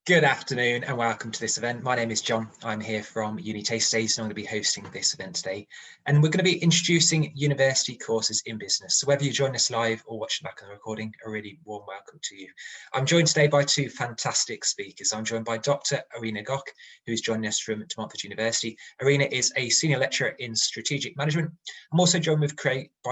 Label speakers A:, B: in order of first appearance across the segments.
A: Good afternoon and welcome to this event. My name is John. I'm here from UniTasterDays and I'm going to be hosting this event today. And we're going to be introducing university courses in business. So whether you join us live or watch back on the recording, a really warm welcome to you. I'm joined today by two fantastic speakers. I'm joined by Dr Irina Gokh, who's joining us from Montfort University. Irina is a senior lecturer in strategic management. I'm also joined by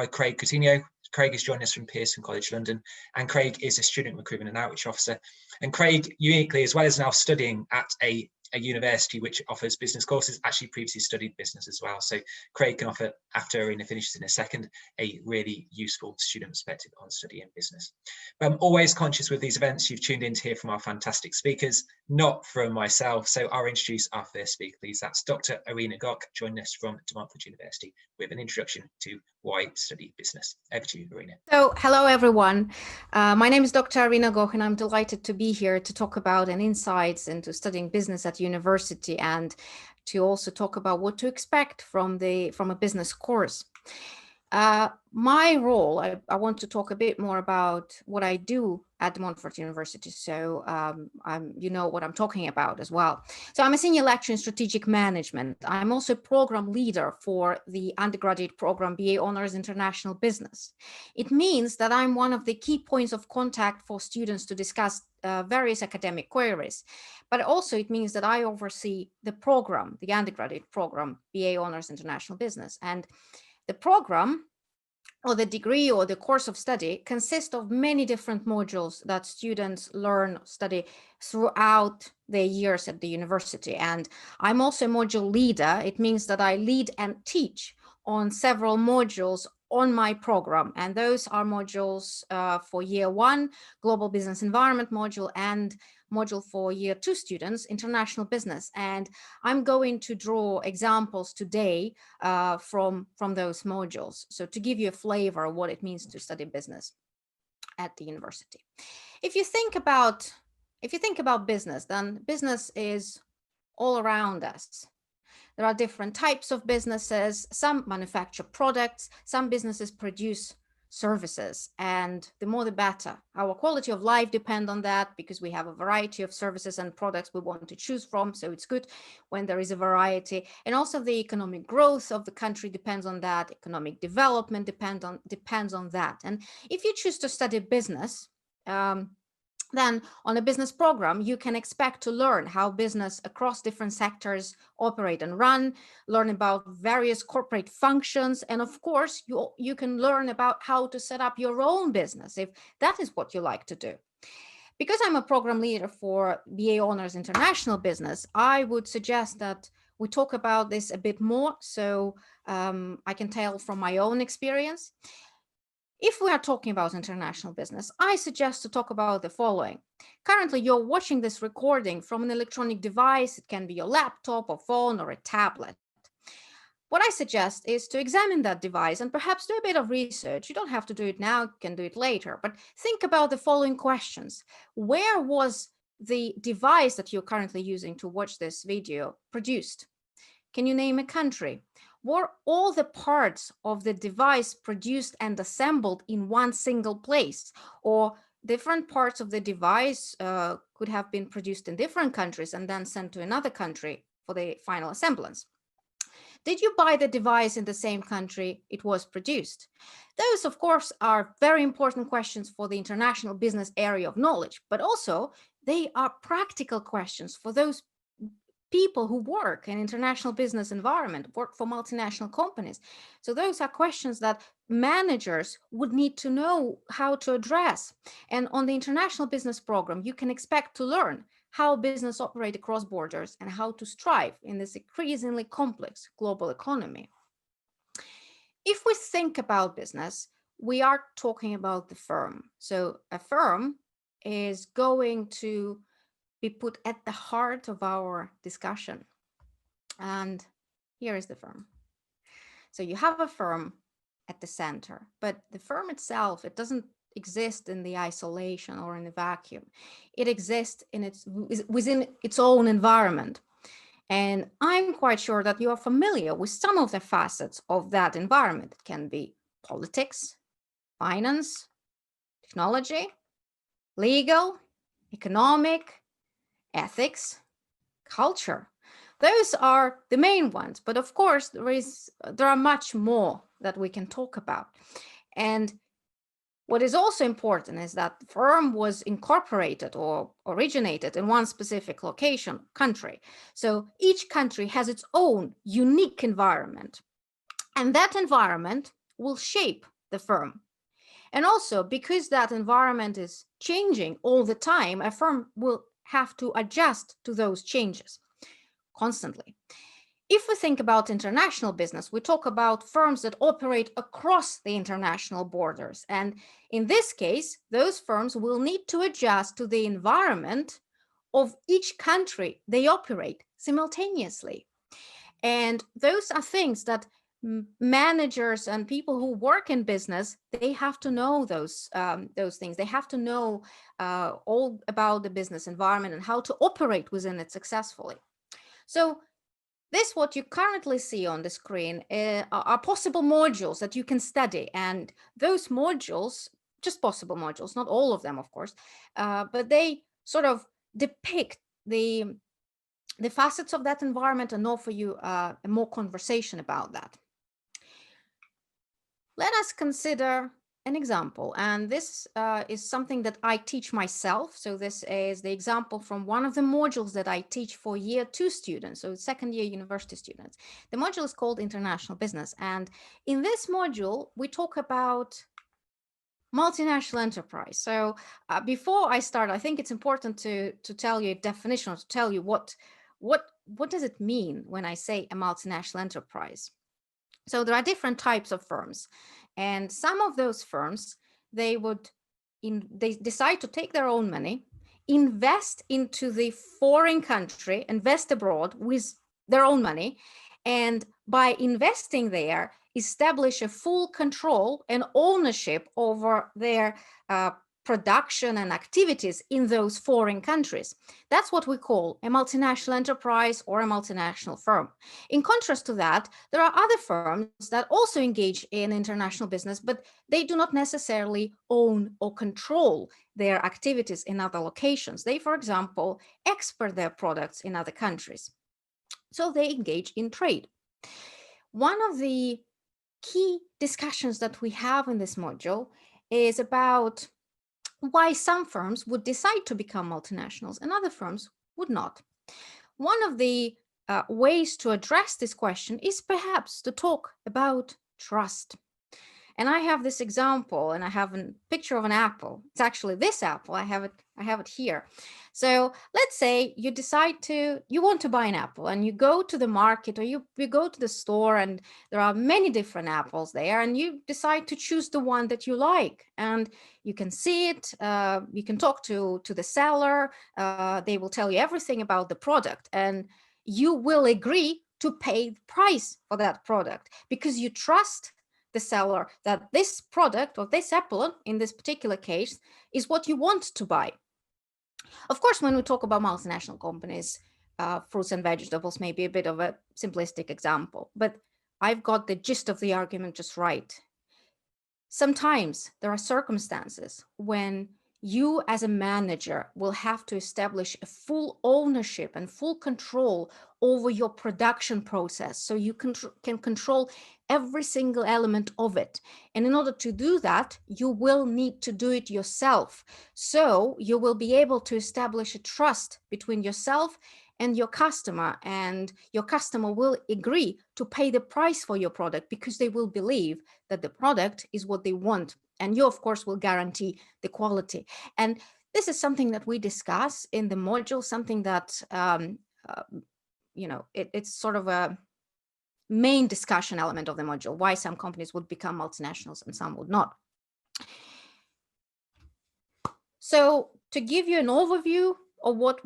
A: Craig Coutinho. Craig is joining us from Pearson College London, and Craig is a student recruitment and outreach officer. And Craig, uniquely, as well as now studying at a university which offers business courses, actually previously studied business as well. So Craig can offer, after Irina finishes in a second, a really useful student perspective on studying business. But I'm always conscious with these events, you've tuned in to hear from our fantastic speakers, not from myself. So I'll introduce our first speaker, please. That's Dr Irina Gokh, joining us from Montfort University with an introduction to why study business. Over to you, Irina.
B: So, hello everyone. My name is Dr. Irina Gokh, and I'm delighted to be here to talk about and insights into studying business at university, and to also talk about what to expect from a business course. My role, I want to talk a bit more about what I do at Montfort University, so you know what I'm talking about as well. So I'm a senior lecturer in strategic management. I'm also program leader for the undergraduate program BA Honours International Business. It means that I'm one of the key points of contact for students to discuss various academic queries, but also it means that I oversee the program, the undergraduate program BA Honours International Business. And the program, or the degree or the course of study, consists of many different modules that students study throughout their years at the university. And I'm also a module leader. It means that I lead and teach on several modules on my program. And those are modules for year one, global business environment module, and module for year two students, international business. And I'm going to draw examples today from those modules. So to give you a flavor of what it means to study business at the university. If you think about business, then business is all around us. There are different types of businesses. Some manufacture products, some businesses produce services, and the more the better. Our quality of life depends on that, because we have a variety of services and products we want to choose from. So it's good when there is a variety. And also the economic growth of the country depends on that. Economic development depends on that. And if you choose to study business, then on a business program, you can expect to learn how business across different sectors operate and run, learn about various corporate functions, and of course, you can learn about how to set up your own business if that is what you like to do. Because I'm a program leader for BA Honours International Business, I would suggest that we talk about this a bit more, so I can tell from my own experience. If we are talking about international business, I suggest to talk about the following. Currently, you're watching this recording from an electronic device. It can be your laptop or phone or a tablet. What I suggest is to examine that device and perhaps do a bit of research. You don't have to do it now, you can do it later, but think about the following questions. Where was the device that you're currently using to watch this video produced? Can you name a country? Were all the parts of the device produced and assembled in one single place, or different parts of the device could have been produced in different countries and then sent to another country for the final assemblance? Did you buy the device in the same country it was produced? Those, of course, are very important questions for the international business area of knowledge, but also they are practical questions for those people who work in international business environment, work for multinational companies. So those are questions that managers would need to know how to address. And on the international business program, you can expect to learn how business operate across borders and how to strive in this increasingly complex global economy. If we think about business, we are talking about the firm. So a firm is going to be put at the heart of our discussion. And here is the firm. So you have a firm at the center, but the firm itself, it doesn't exist in the isolation or in the vacuum. It exists within its own environment. And I'm quite sure that you are familiar with some of the facets of that environment. It can be politics, finance, technology, legal, economic, ethics, culture. Those are the main ones, but of course there are much more that we can talk about. And what is also important is that the firm was incorporated or originated in one specific location, country. So each country has its own unique environment, and that environment will shape the firm. And also, because that environment is changing all the time, a firm will have to adjust to those changes constantly. If we think about international business, we talk about firms that operate across the international borders. And in this case, those firms will need to adjust to the environment of each country they operate simultaneously. And those are things that managers and people who work in business, they have to know those things. They have to know all about the business environment and how to operate within it successfully. So this, what you currently see on the screen, are possible modules that you can study. And those modules, just possible modules, not all of them, of course, but they sort of depict the facets of that environment and offer you a more conversation about that. Let us consider an example, and this is something that I teach myself. So this is the example from one of the modules that I teach for year 2 students, so second year university students. The module is called International Business, and in this module we talk about multinational enterprise. So before I start, I think it's important to tell you a definition, or to tell you what does it mean when I say a multinational enterprise. So there are different types of firms, and some of those firms, they decide to take their own money, invest into the foreign country, invest abroad with their own money, and by investing there, establish a full control and ownership over their production and activities in those foreign countries. That's what we call a multinational enterprise or a multinational firm. In contrast to that, there are other firms that also engage in international business, but they do not necessarily own or control their activities in other locations. They, for example, export their products in other countries. So they engage in trade. One of the key discussions that we have in this module is about why some firms would decide to become multinationals and other firms would not. One of the ways to address this question is perhaps to talk about trust. And I have this example, and I have a picture of an apple. It's actually this apple. I have it here. So let's say you decide you want to buy an apple, and you go to the market, or you go to the store, and there are many different apples there, and you decide to choose the one that you like. And you can see it, you can talk to the seller, they will tell you everything about the product, and you will agree to pay the price for that product because you trust the seller that this product or this apple, in this particular case, is what you want to buy. Of course, when we talk about multinational companies, fruits and vegetables may be a bit of a simplistic example, but I've got the gist of the argument just right. Sometimes there are circumstances when you as a manager will have to establish a full ownership and full control over your production process, so you can control every single element of it. And in order to do that, you will need to do it yourself. So you will be able to establish a trust between yourself and your customer, and your customer will agree to pay the price for your product because they will believe that the product is what they want. And you, of course, will guarantee the quality. And this is something that we discuss in the module, something that, it's sort of a main discussion element of the module, why some companies would become multinationals and some would not. So to give you an overview of what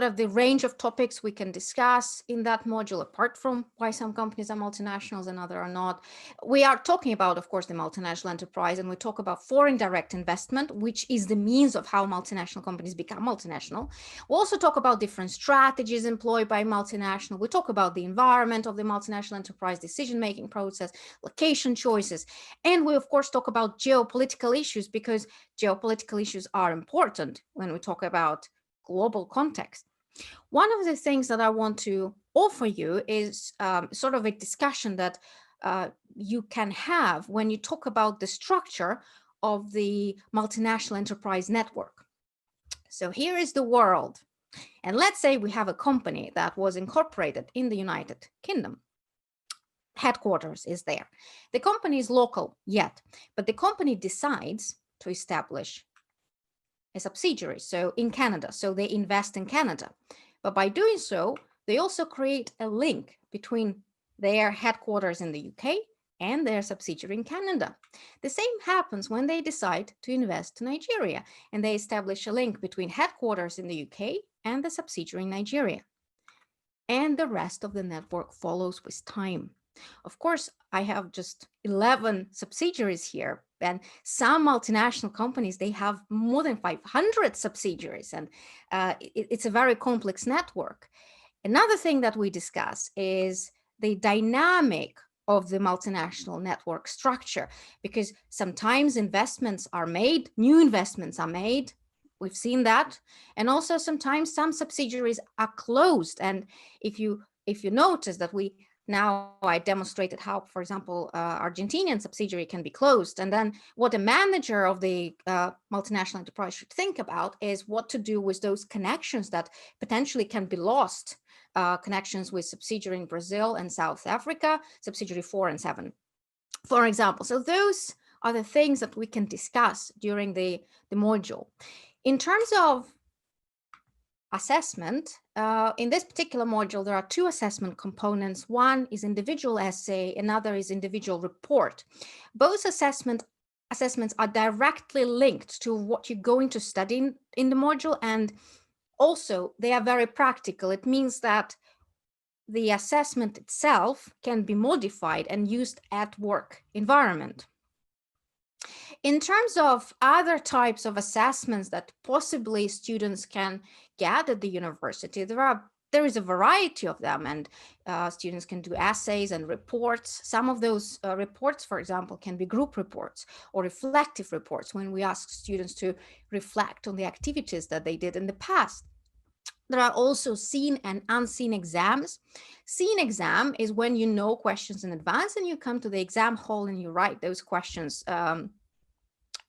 B: are the range of topics we can discuss in that module, apart from why some companies are multinationals and others are not. We are talking about, of course, the multinational enterprise, and we talk about foreign direct investment, which is the means of how multinational companies become multinational. We also talk about different strategies employed by multinational. We talk about the environment of the multinational enterprise, decision-making process, location choices, and we, of course, talk about geopolitical issues, because geopolitical issues are important when we talk about global context. One of the things that I want to offer you is sort of a discussion that you can have when you talk about the structure of the multinational enterprise network. So here is the world. And let's say we have a company that was incorporated in the United Kingdom. Headquarters is there. The company is local yet, but the company decides to establish a subsidiary, so in Canada. So they invest in Canada. But by doing so, they also create a link between their headquarters in the UK and their subsidiary in Canada. The same happens when they decide to invest in Nigeria, and they establish a link between headquarters in the UK and the subsidiary in Nigeria. And the rest of the network follows with time. Of course, I have just 11 subsidiaries here, and some multinational companies, they have more than 500 subsidiaries, and it's a very complex network. Another thing that we discuss is the dynamic of the multinational network structure, because sometimes investments are made, new investments are made. We've seen that. And also sometimes some subsidiaries are closed. And if you notice that I demonstrated how, for example, Argentinian subsidiary can be closed. And then what a manager of the multinational enterprise should think about is what to do with those connections that potentially can be lost. Connections with subsidiary in Brazil and South Africa, subsidiary 4 and 7, for example. So those are the things that we can discuss during the module. In terms of assessment, in this particular module, there are 2 assessment components. One is individual essay, another is individual report. Both assessments are directly linked to what you're going to study in the module, and also they are very practical. It means that the assessment itself can be modified and used at work environment. In terms of other types of assessments that possibly students can get at the university, there is a variety of them, and students can do essays and reports. Some of those reports, for example, can be group reports or reflective reports, when we ask students to reflect on the activities that they did in the past. There are also seen and unseen exams. Seen exam is when you know questions in advance and you come to the exam hall and you write those questions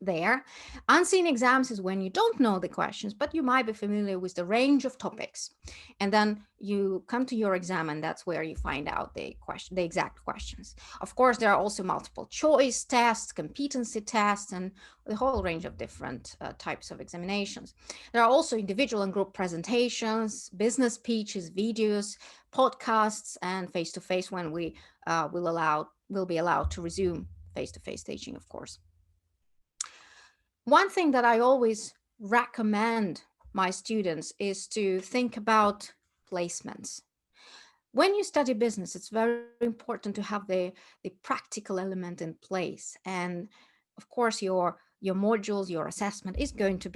B: there. Unseen exams is when you don't know the questions, but you might be familiar with the range of topics. And then you come to your exam, and that's where you find out the exact questions. Of course, there are also multiple choice tests, competency tests, and the whole range of different types of examinations. There are also individual and group presentations, business pitches, videos, podcasts, and face-to-face when we will be allowed to resume face-to-face teaching, of course. One thing that I always recommend my students is to think about placements. When you study business, it's very important to have the practical element in place. And of course, your modules, your assessment is going to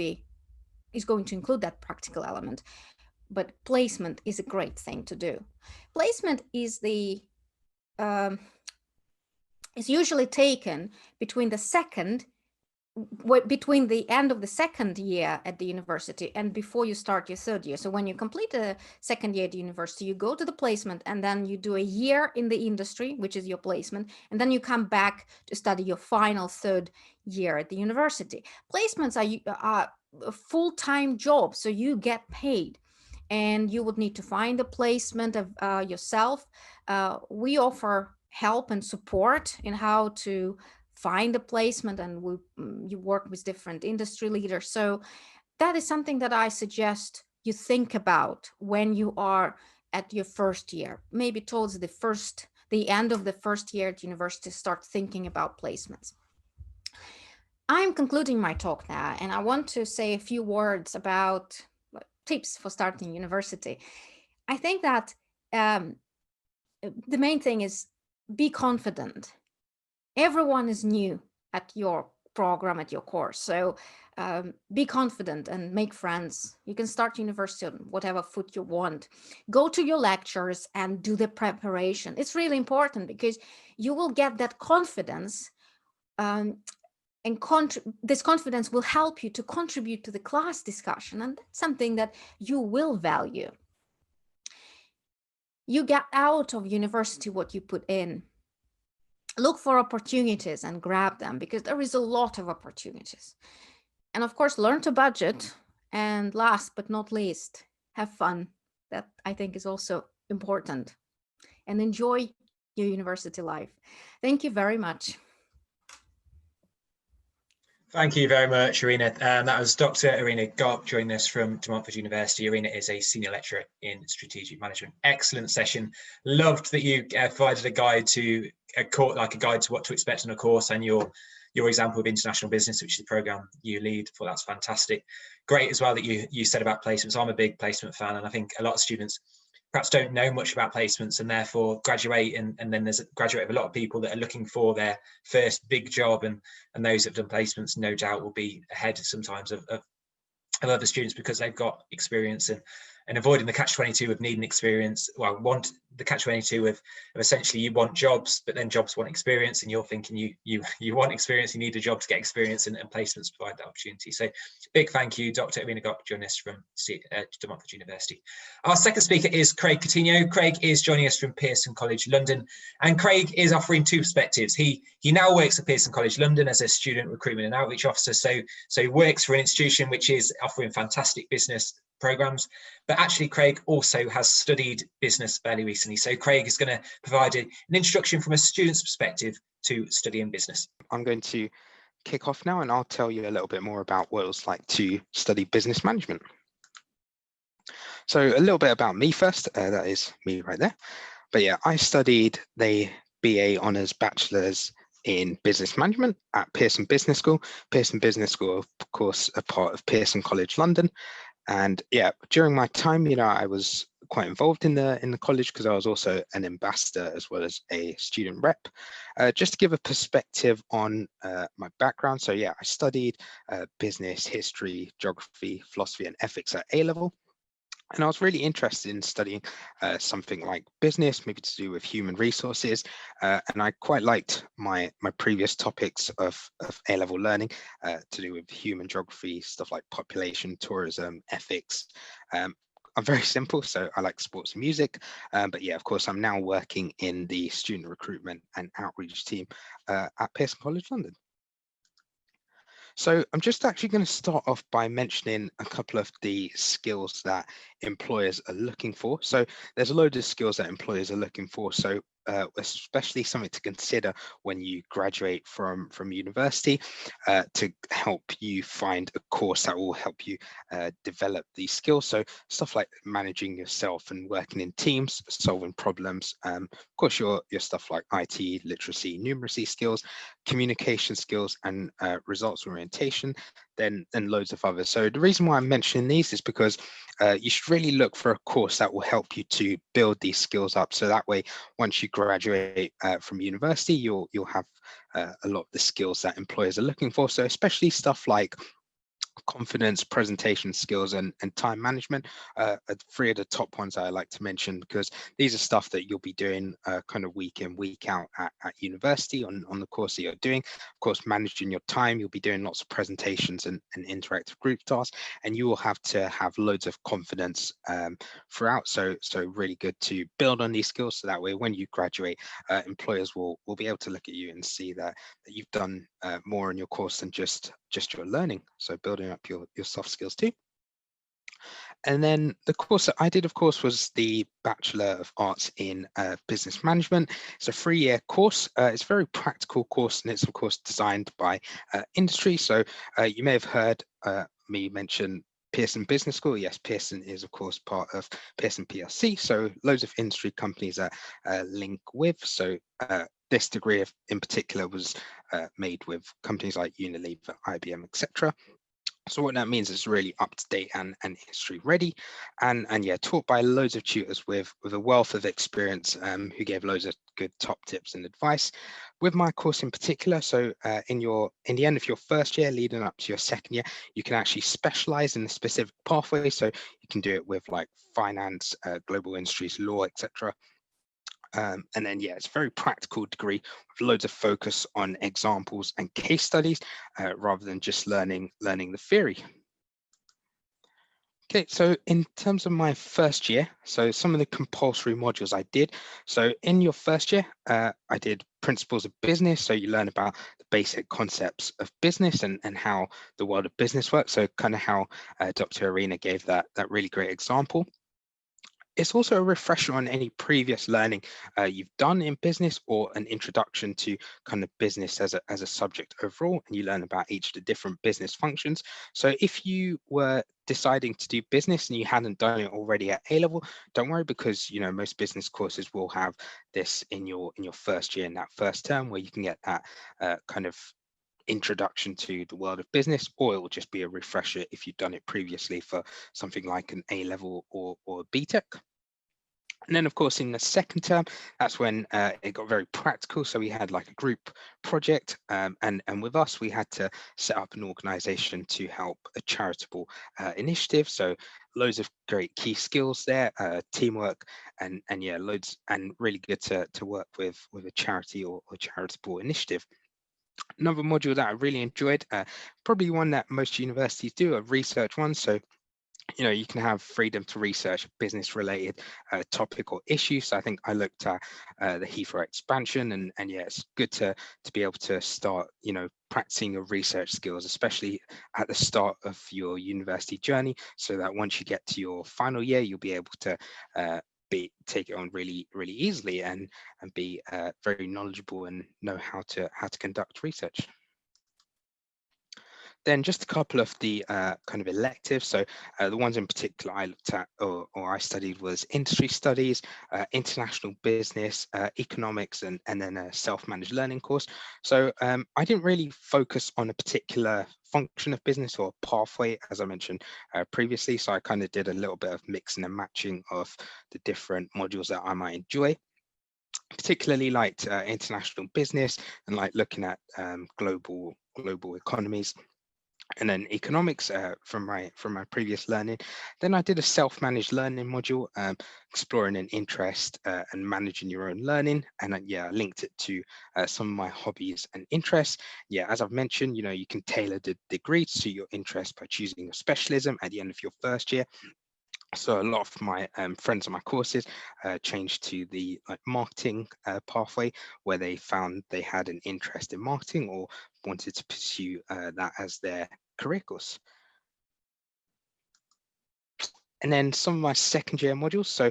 B: include that practical element. But placement is a great thing to do. Placement is usually taken between the end of the second year at the university and before you start your third year. So when you complete the second year at the university, you go to the placement, and then you do a year in the industry, which is your placement, and then you come back to study your final third year at the university. Placements are a full-time job, so you get paid, and you would need to find a placement of yourself. We offer help and support in how to find a placement, and you work with different industry leaders. So that is something that I suggest you think about when you are at your first year. Maybe towards the end of the first year at university, start thinking about placements. I'm concluding my talk now, and I want to say a few words about tips for starting university. I think that the main thing is be confident. Everyone is new at your program, at your course. So be confident and make friends. You can start university on whatever foot you want. Go to your lectures and do the preparation. It's really important because you will get that confidence And this confidence will help you to contribute to the class discussion. And that's something that you will value. You get out of university what you put in. Look for opportunities and grab them, because there is a lot of opportunities. And of course, learn to budget. And last but not least, have fun. That I think is also important. And enjoy your university life. Thank you very much.
A: Thank you very much, Irina. That was Dr. Irina Gokh joining us from Montfort University. Irina is a senior lecturer in strategic management. Excellent session. Loved that you provided a guide to what to expect on a course, and your example of international business, which is the program you lead. For that's fantastic. Great as well that you said about placements. I'm a big placement fan, and I think a lot of students perhaps don't know much about placements and therefore graduate, and then there's a graduate of a lot of people that are looking for their first big job, and those that have done placements no doubt will be ahead sometimes of other students because they've got experience, and avoiding the catch-22 of needing experience. Well, want the catch-22 of essentially you want jobs, but then jobs want experience, and you're thinking you want experience, you need a job to get experience, and placements provide that opportunity. So big thank you, Dr. Irina Gokh, joining us from Montfort University. Our second speaker is Craig Coutinho. Craig is joining us from Pearson College London, and Craig is offering two perspectives. He now works at Pearson College London as a student recruitment and outreach officer, so he works for an institution which is offering fantastic business programs, but actually Craig also has studied business fairly recently. So Craig is going to provide an introduction from a student's perspective to studying business.
C: I'm going to kick off now, and I'll tell you a little bit more about what it was like to study business management. So a little bit about me first, that is me right there. But yeah, I studied the BA Honours Bachelor's in Business Management at Pearson Business School. Pearson Business School, of course, a part of Pearson College London. And yeah, during my time, I was quite involved in the college because I was also an ambassador as well as a student rep. Just to give a perspective on my background. So yeah, I studied business, history, geography, philosophy, and ethics at A-level. And I was really interested in studying something like business, maybe to do with human resources. And I quite liked my previous topics of A-level learning to do with human geography, stuff like population, tourism, ethics. I'm very simple, so I like sports and music. But yeah, of course, I'm now working in the student recruitment and outreach team at Pearson College London. So I'm just actually going to start off by mentioning a couple of the skills that employers are looking for. So there's a load of skills that employers are looking for. So especially something to consider when you graduate from university to help you find a course that will help you develop these skills. So stuff like managing yourself and working in teams, solving problems. Of course, your stuff like IT, literacy, numeracy skills, communication skills, and results orientation, then loads of others. So the reason why I'm mentioning these is because you should really look for a course that will help you to build these skills up. So that way, once you graduate from university, you'll have a lot of the skills that employers are looking for. So especially stuff like confidence, presentation skills, and time management are three of the top ones I like to mention, because these are stuff that you'll be doing kind of week in, week out at university on the course that you're doing. Of course, managing your time, you'll be doing lots of presentations and interactive group tasks, and you will have to have loads of confidence throughout. So really good to build on these skills, so that way when you graduate, employers will be able to look at you and see that you've done more in your course than just your learning. So building up your soft skills too. And then the course that I did, of course, was the Bachelor of Arts in Business Management. It's a 3-year course. It's a very practical course, and it's, of course, designed by industry. So you may have heard me mention Pearson Business School. Yes, Pearson is, of course, part of Pearson PLC. So loads of industry companies that link with. So this degree in particular was made with companies like Unilever, IBM, etc. So what that means is really up to date and history ready, and yeah, taught by loads of tutors with a wealth of experience who gave loads of good top tips and advice. With my course in particular, so in the end of your first year leading up to your second year, you can actually specialize in a specific pathway. So you can do it with like finance, global industries, law, etc. And then, yeah, it's a very practical degree with loads of focus on examples and case studies rather than just learning the theory. Okay, so in terms of my first year, so some of the compulsory modules I did. So in your first year, I did Principles of Business. So you learn about the basic concepts of business and how the world of business works. So kind of how Dr. Irina gave that really great example. It's also a refresher on any previous learning you've done in business, or an introduction to kind of business as a subject overall, and you learn about each of the different business functions. So if you were deciding to do business and you hadn't done it already at A level, don't worry, because most business courses will have this in your first year, in that first term, where you can get that kind of introduction to the world of business, or it will just be a refresher if you've done it previously for something like an A level or a BTEC. And then, of course, in the second term, that's when it got very practical. So we had like a group project, and with us, we had to set up an organization to help a charitable initiative. So loads of great key skills there, teamwork, and yeah, loads, and really good to work with a charity or charitable initiative. Another module that I really enjoyed, probably one that most universities do, a research one. So you can have freedom to research a business related topic or issue. So I think I looked at the Heathrow expansion, and yeah, it's good to be able to start practicing your research skills, especially at the start of your university journey, so that once you get to your final year, you'll be able to take it on really easily, and be very knowledgeable and know how to conduct research. Then just a couple of the kind of electives. So the ones in particular I looked at or I studied was industry studies, international business, economics, and then a self-managed learning course. So I didn't really focus on a particular function of business or pathway, as I mentioned previously. So I kind of did a little bit of mixing and matching of the different modules that I might enjoy. Particularly liked international business, and like looking at global economies. And then economics from my previous learning. Then I did a self-managed learning module, exploring an interest and managing your own learning. And yeah, I linked it to some of my hobbies and interests. Yeah, as I've mentioned, you can tailor the degree to your interest by choosing a specialism at the end of your first year. So a lot of my friends on my courses changed to the marketing pathway, where they found they had an interest in marketing or wanted to pursue that as their career course. And then some of my second year modules. So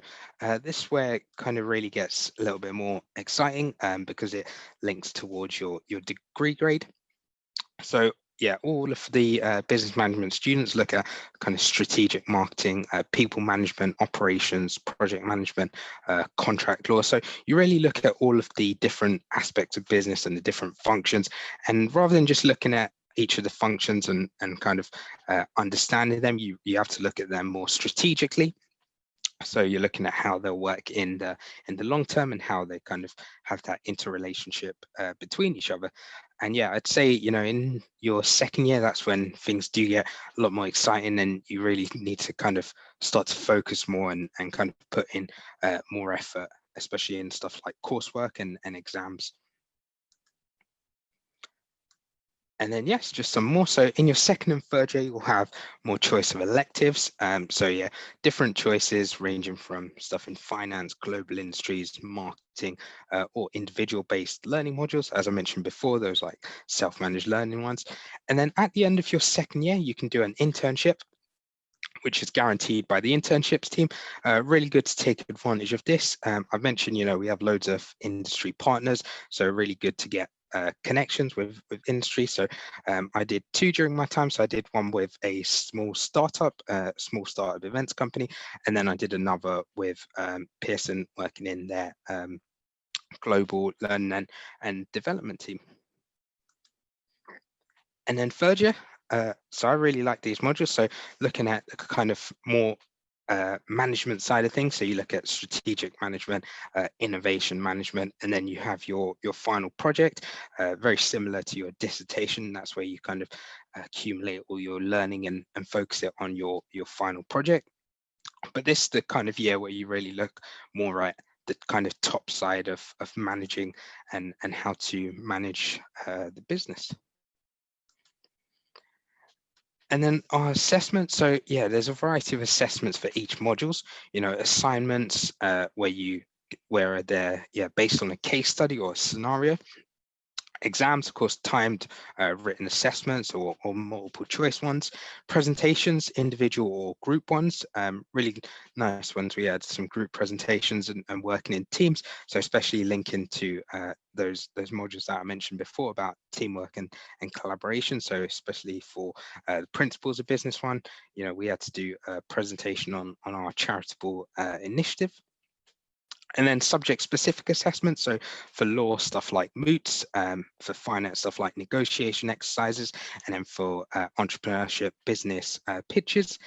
C: this is where it kind of really gets a little bit more exciting because it links towards your degree grade. So yeah, all of the business management students look at kind of strategic marketing, people management, operations, project management, contract law. So you really look at all of the different aspects of business and the different functions. And rather than just looking at each of the functions and kind of understanding them, you have to look at them more strategically. So you're looking at how they'll work in the long term, and how they kind of have that interrelationship between each other. And yeah, I'd say, in your second year, that's when things do get a lot more exciting, and you really need to kind of start to focus more and kind of put in more effort, especially in stuff like coursework and exams. And then yes, just some more. So in your second and third year, you'll have more choice of electives. So yeah, different choices ranging from stuff in finance, global industries, marketing, or individual-based learning modules. As I mentioned before, those like self-managed learning ones. And then at the end of your second year, you can do an internship, which is guaranteed by the internships team. Really good to take advantage of this. I've mentioned, we have loads of industry partners, so really good to get connections with industry. So I did 2 during my time. So I did one with a small startup events company, and then I did another with Pearson, working in their global learning and development team. And then third year, so I really like these modules. So looking at the kind of more management side of things. So you look at strategic management, innovation management, and then you have your final project, very similar to your dissertation. That's where you kind of accumulate all your learning and focus it on your final project. But this is the kind of year where you really look more at the kind of top side of managing and how to manage the business. And then our assessment. So yeah, there's a variety of assessments for each modules. Assignments where they're based on a case study or a scenario. Exams, of course, timed written assessments or multiple choice ones. Presentations, individual or group ones. Really nice ones. We had some group presentations and working in teams. So especially linking to those modules that I mentioned before about teamwork and collaboration. So especially for the principles of business one, we had to do a presentation on our charitable initiative. And then subject-specific assessments. So for law, stuff like moots, for finance, stuff like negotiation exercises, and then for entrepreneurship, business pitches.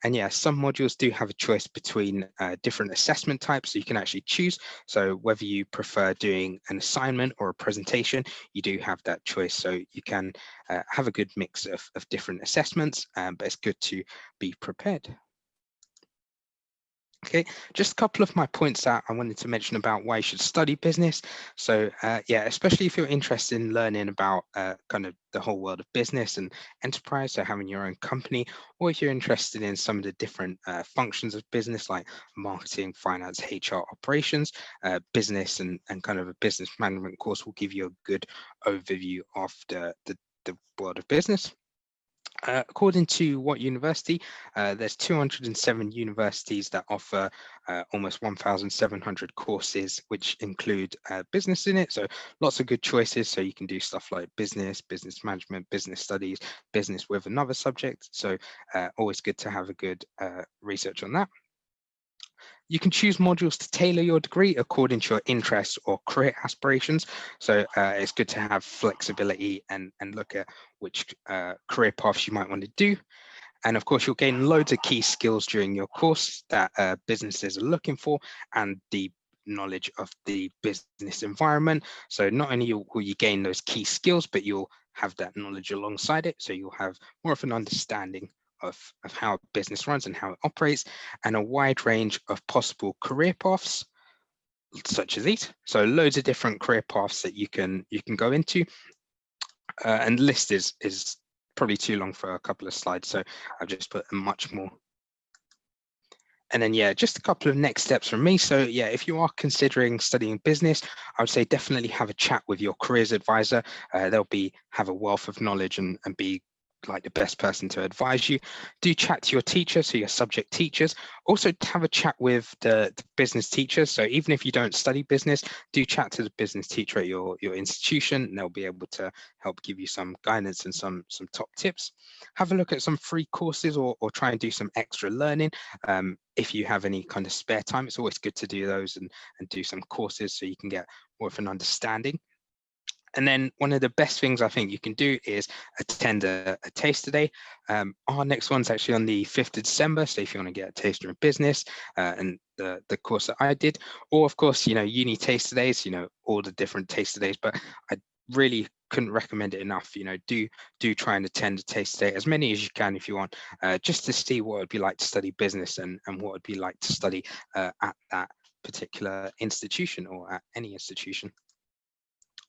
C: And yeah, some modules do have a choice between different assessment types, so you can actually choose. So whether you prefer doing an assignment or a presentation, you do have that choice. So you can have a good mix of different assessments, but it's good to be prepared. Okay, just a couple of my points that I wanted to mention about why you should study business. So yeah, especially if you're interested in learning about kind of the whole world of business and enterprise, so having your own company, or if you're interested in some of the different functions of business like marketing, finance, HR, operations, business and kind of a business management course will give you a good overview of the world of business. According to What University, there's 207 universities that offer almost 1,700 courses, which include business in it. So lots of good choices. So you can do stuff like business, business management, business studies, business with another subject. So always good to have a good research on that. You can choose modules to tailor your degree according to your interests or career aspirations. So it's good to have flexibility and look at which career paths you might want to do. And of course, you'll gain loads of key skills during your course that businesses are looking for, and the knowledge of the business environment. So not only will you gain those key skills, but you'll have that knowledge alongside it. So you'll have more of an understanding of how business runs and how it operates, and a wide range of possible career paths such as these. So loads of different career paths that you can go into, and the list is probably too long for a couple of slides, so I've just put much more. And then, yeah, just a couple of next steps from me. So yeah, if you are considering studying business, I would say definitely have a chat with your careers advisor. They'll have a wealth of knowledge and be like the best person to advise you. Do chat to your teacher, so your subject teachers. Also have a chat with the business teachers. So even if you don't study business, do chat to the business teacher at your institution, and they'll be able to help give you some guidance and some top tips. Have a look at some free courses or try and do some extra learning. If you have any kind of spare time, it's always good to do those and do some courses so you can get more of an understanding. And then one of the best things I think you can do is attend a taster day. Our next one's actually on the 5th of December. So if you want to get a taster in business and the course that I did, or of course, UniTasterDays, all the different taster days, but I really couldn't recommend it enough. Do try and attend a taster day, as many as you can if you want, just to see what it'd be like to study business and what it'd be like to study at that particular institution or at any institution.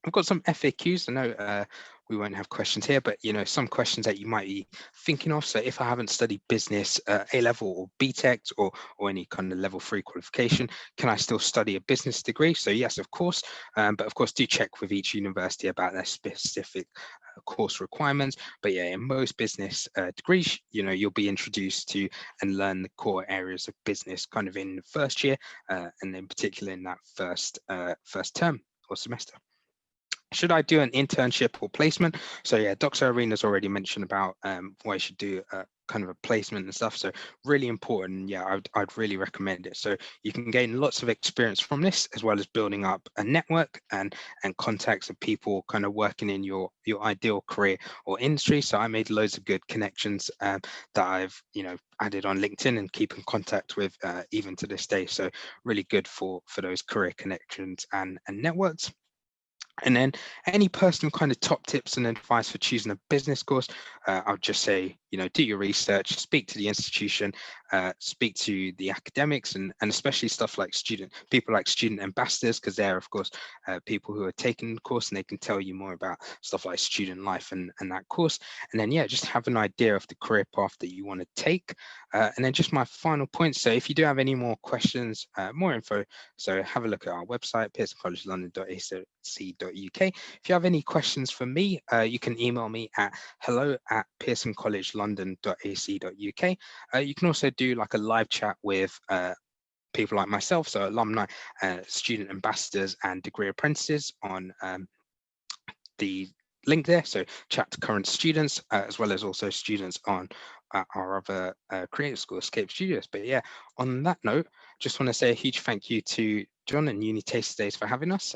C: I've got some FAQs. I know we won't have questions here, but some questions that you might be thinking of. So if I haven't studied business A-level or BTEC or any kind of level 3 qualification, can I still study a business degree? So yes, of course, but of course do check with each university about their specific course requirements. But yeah, in most business degrees, you'll be introduced to and learn the core areas of business kind of in the first year, and in particular in that first term or semester. Should I do an internship or placement? So yeah, Dr. Irina's already mentioned about why you should do kind of a placement and stuff. So really important. Yeah, I'd really recommend it. So you can gain lots of experience from this, as well as building up a network and contacts of people kind of working in your ideal career or industry. So I made loads of good connections that I've added on LinkedIn and keep in contact with even to this day. So really good for those career connections and networks. And then any personal kind of top tips and advice for choosing a business course, I would just say, do your research, speak to the institution, speak to the academics, and especially stuff like people like student ambassadors, because they're of course people who are taking the course and they can tell you more about stuff like student life and that course. And then just have an idea of the career path that you want to take. And then just my final point, so if you do have any more questions, more info, so have a look at our website, pearsoncollegelondon.ac.uk. If you have any questions for me, you can email me at hello@pearsoncollegelondon.ac.uk. You can also do like a live chat with people like myself, so alumni, student ambassadors and degree apprentices on the link there. So chat to current students as well as also students on our other creative school, Escape Studios. But yeah, on that note, just want to say a huge thank you to Jon and UniTasterDays for having us.